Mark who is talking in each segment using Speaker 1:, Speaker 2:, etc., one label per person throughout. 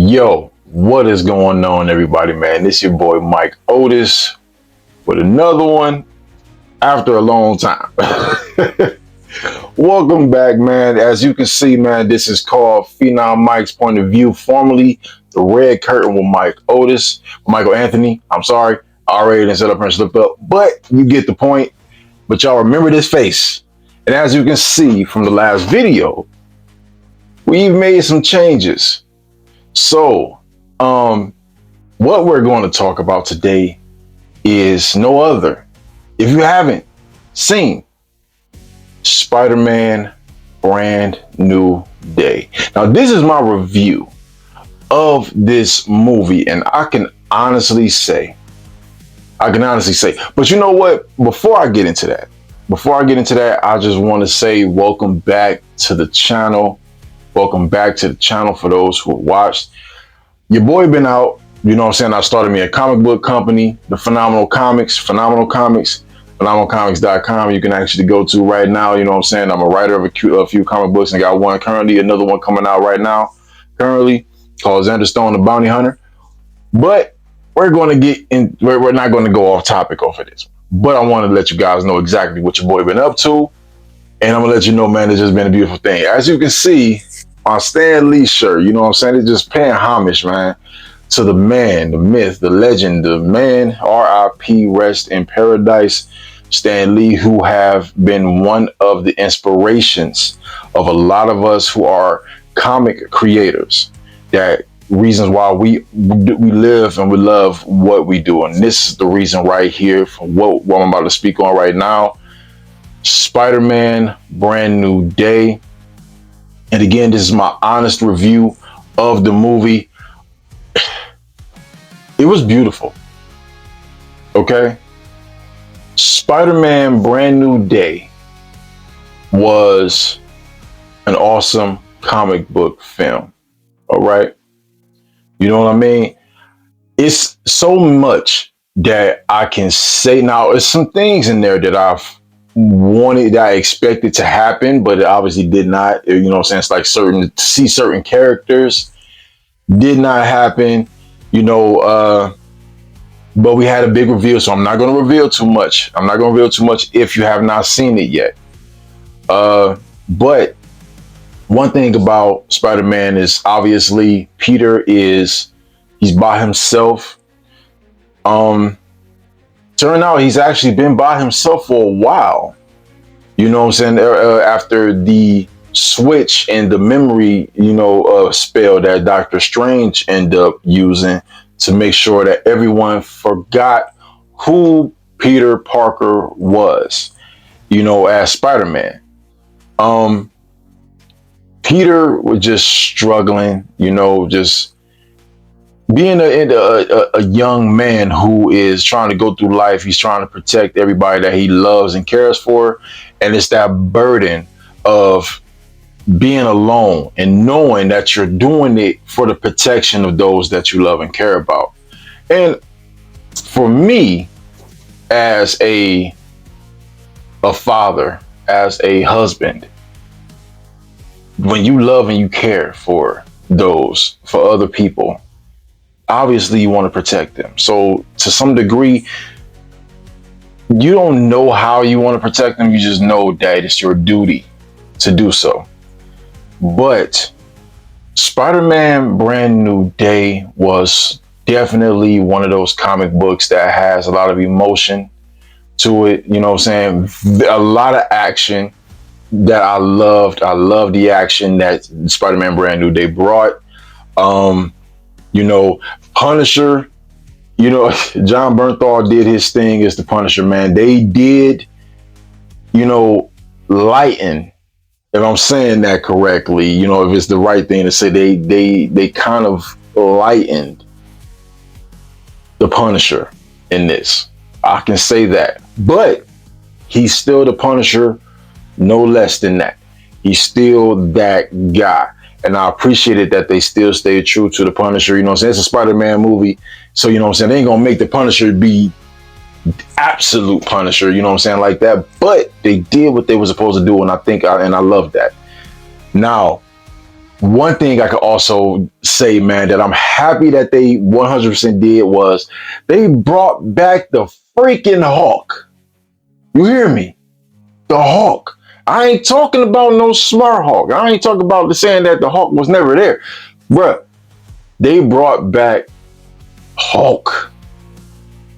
Speaker 1: Yo, what is going on, everybody, man? This your boy Mike Otis with another one after a long time. Welcome back, man. As you can see, man, this is called Phenom Mike's Point of View, formerly the Red Curtain with Mike Otis, Michael Anthony. I'm sorry, I already didn't set up and slipped up, but you get the point. But y'all remember this face. And as you can see from the last video, we've made some changes. So, what we're going to talk about today is no other. If you haven't seen Spider-Man Brand New Day. Now, this is my review of this movie, and I can honestly say, but you know what? Before I get into that, I just want to say welcome back to the channel. Welcome back to the channel for those who watched. Your boy been out, you know what I'm saying? I started me a comic book company, the Phenomenal Comics, phenomenalcomics.com. You can actually go to right now, you know what I'm saying? I'm a writer of a few comic books and got one currently, another one coming out right now, currently, called Xander Stone, the Bounty Hunter. But we're going to get in, we're not going to go off topic off of this. But I want to let you guys know exactly what your boy been up to. And I'm going to let you know, man, it's just been a beautiful thing. As you can see, my Stan Lee shirt, you know what I'm saying? It's just paying homage, man, to the man, the myth, the legend, the man, R.I.P., rest in paradise, Stan Lee, who have been one of the inspirations of a lot of us who are comic creators. That reasons why we live and we love what we do. And this is the reason right here for what I'm about to speak on right now. Spider-Man Brand New Day. And again, this is my honest review of the movie. It was beautiful. Okay? Spider-Man Brand New Day was an awesome comic book film. All right? You know what I mean? It's so much that I can say. Now, there's some things in there that I expected to happen, but it obviously did not. You know what I'm saying? It's like to see certain characters did not happen, you know, but we had a big reveal, so I'm not going to reveal too much. If you have not seen it yet. But one thing about Spider-Man is obviously he's by himself. Turned out he's actually been by himself for a while. You know what I'm saying? After the switch and the memory, spell that Doctor Strange ended up using to make sure that everyone forgot who Peter Parker was, as Spider-Man. Peter was just struggling, just being a young man who is trying to go through life. He's trying to protect everybody that he loves and cares for. And it's that burden of being alone and knowing that you're doing it for the protection of those that you love and care about. And for me, as a father, as a husband, when you love and you care for other people, obviously you want to protect them. So to some degree, you don't know how you want to protect them. You just know that it's your duty to do so. But Spider-Man Brand New Day was definitely one of those comic books that has a lot of emotion to it. You know what I'm saying? A lot of action that I loved. I love the action that Spider-Man Brand New Day brought. Punisher, John Bernthal did his thing as the Punisher, man. They did, lighten, if I'm saying that correctly, if it's the right thing to say, they kind of lightened the Punisher in this. I can say that. But he's still the Punisher, no less than that. He's still that guy. And I appreciated that they still stayed true to the Punisher. You know what I'm saying? It's a Spider-Man movie. So, you know what I'm saying? They ain't going to make the Punisher be absolute Punisher, you know what I'm saying, like that. But they did what they were supposed to do. And I love that. Now, one thing I could also say, man, that I'm happy that they 100% did was they brought back the freaking Hawk. You hear me? The Hawk. I ain't talking about no smart Hawk. I ain't talking about the saying that the Hawk was never there. Bruh, they brought back Hawk.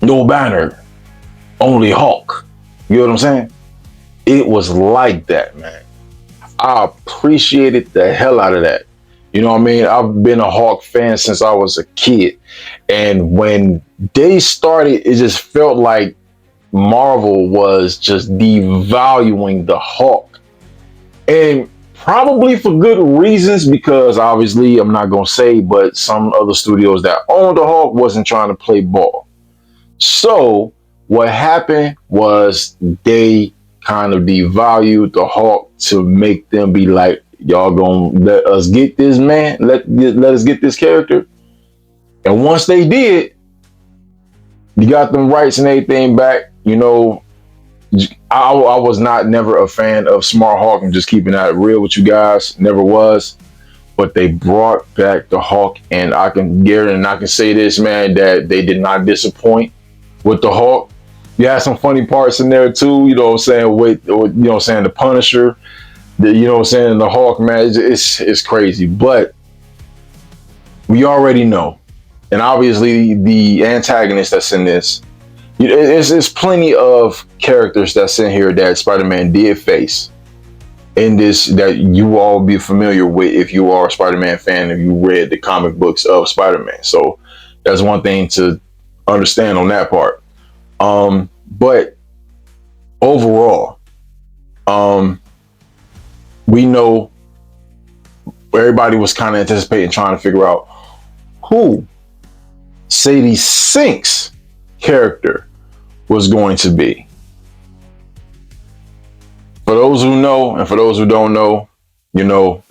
Speaker 1: No banner, only Hawk. You know what I'm saying? It was like that, man. I appreciated the hell out of that. You know what I mean? I've been a Hawk fan since I was a kid. And when they started, it just felt like Marvel was just devaluing the Hawk. And probably for good reasons, because obviously I'm not going to say, but some other studios that owned the Hawk wasn't trying to play ball. So what happened was they kind of devalued the Hawk to make them be like, y'all gonna let us get this man, let us get this character. And once they did, you got them rights and everything back. You know, I was never a fan of Smart Hawk. I'm just keeping that real with you guys. Never was. But they brought back the Hawk, and I can guarantee and I can say this, man, that they did not disappoint with the Hawk. You had some funny parts in there too, you know what I'm saying, with, you know what I'm saying, the Punisher, you know what I'm saying, the Hawk, man, it's crazy. But we already know, and obviously the antagonist that's in this, it's plenty of characters that's in here that Spider-Man did face in this that you all be familiar with if you are a Spider-Man fan, if you read the comic books of Spider-Man. So that's one thing to understand on that part. But overall, we know everybody was kind of anticipating, trying to figure out who Sadie Sink's character was going to be. For those who know, and for those who don't know, you know,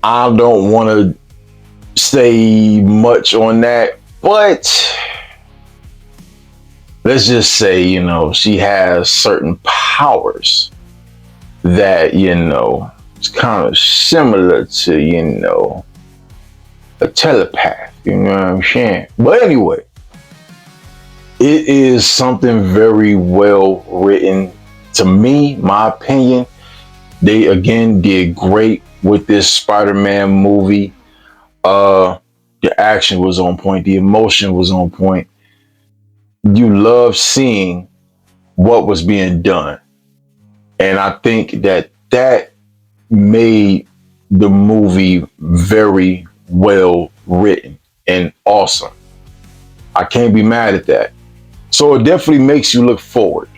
Speaker 1: I don't want to say much on that, but let's just say, you know, she has certain powers that, you know, it's kind of similar to, you know, a telepath, you know what I'm saying? But anyway, it is something very well written. To me, my opinion, they again did great with this Spider-Man movie. The action was on point, the emotion was on point. You love seeing what was being done. And I think that made the movie very well written and awesome. I can't be mad at that. So it definitely makes you look forward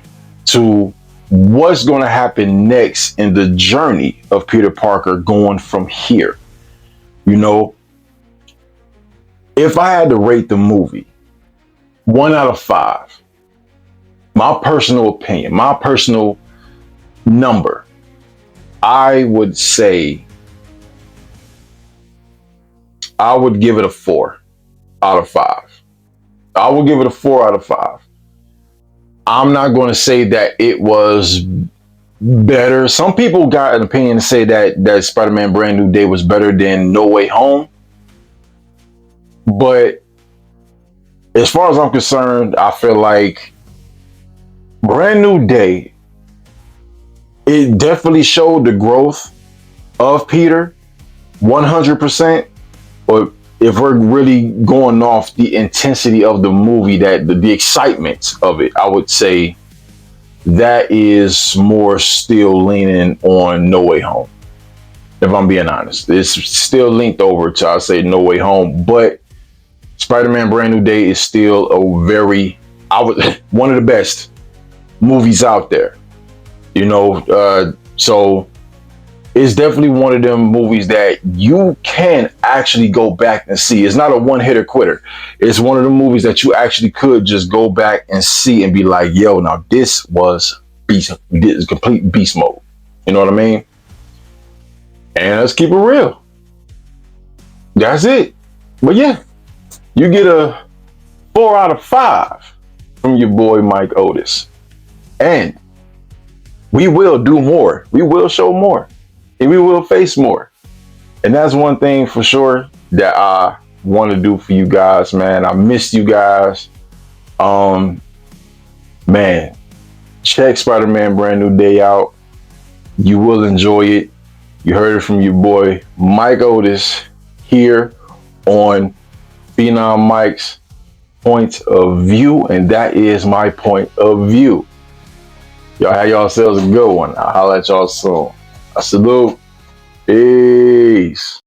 Speaker 1: to what's going to happen next in the journey of Peter Parker going from here. You know, if I had to rate the movie 1 out of 5, my personal opinion, my personal number, I would say I would give it a 4 out of 5. I will give it a 4 out of 5. I'm not going to say that it was better. Some people got an opinion to say that Spider-Man Brand New Day was better than No Way Home. But as far as I'm concerned, I feel like Brand New Day, it definitely showed the growth of Peter 100%. But if we're really going off the intensity of the movie, that the excitement of it, I would say that is more still leaning on No Way Home. If I'm being honest, it's still linked over to, I say, No Way Home, but Spider-Man Brand New Day is still a very, one of the best movies out there. You know, so it's definitely one of them movies that you can actually go back and see. It's not a one-hitter quitter. It's one of the movies that you actually could just go back and see and be like, yo, now this was beast, this is complete beast mode. You know what I mean? And let's keep it real. That's it. But yeah, you get a 4 out of 5 from your boy Mike Otis. And we will do more. We will show more. And we will face more. And that's one thing for sure that I want to do for you guys, man. I missed you guys. Um, man, check Spider-Man Brand New Day out. You will enjoy it. You heard it from your boy Mike Otis here on Phenom Mike's Point of View, and that is my point of view. Y'all have yourselves a good one. I'll holler at y'all soon. I salute. Peace.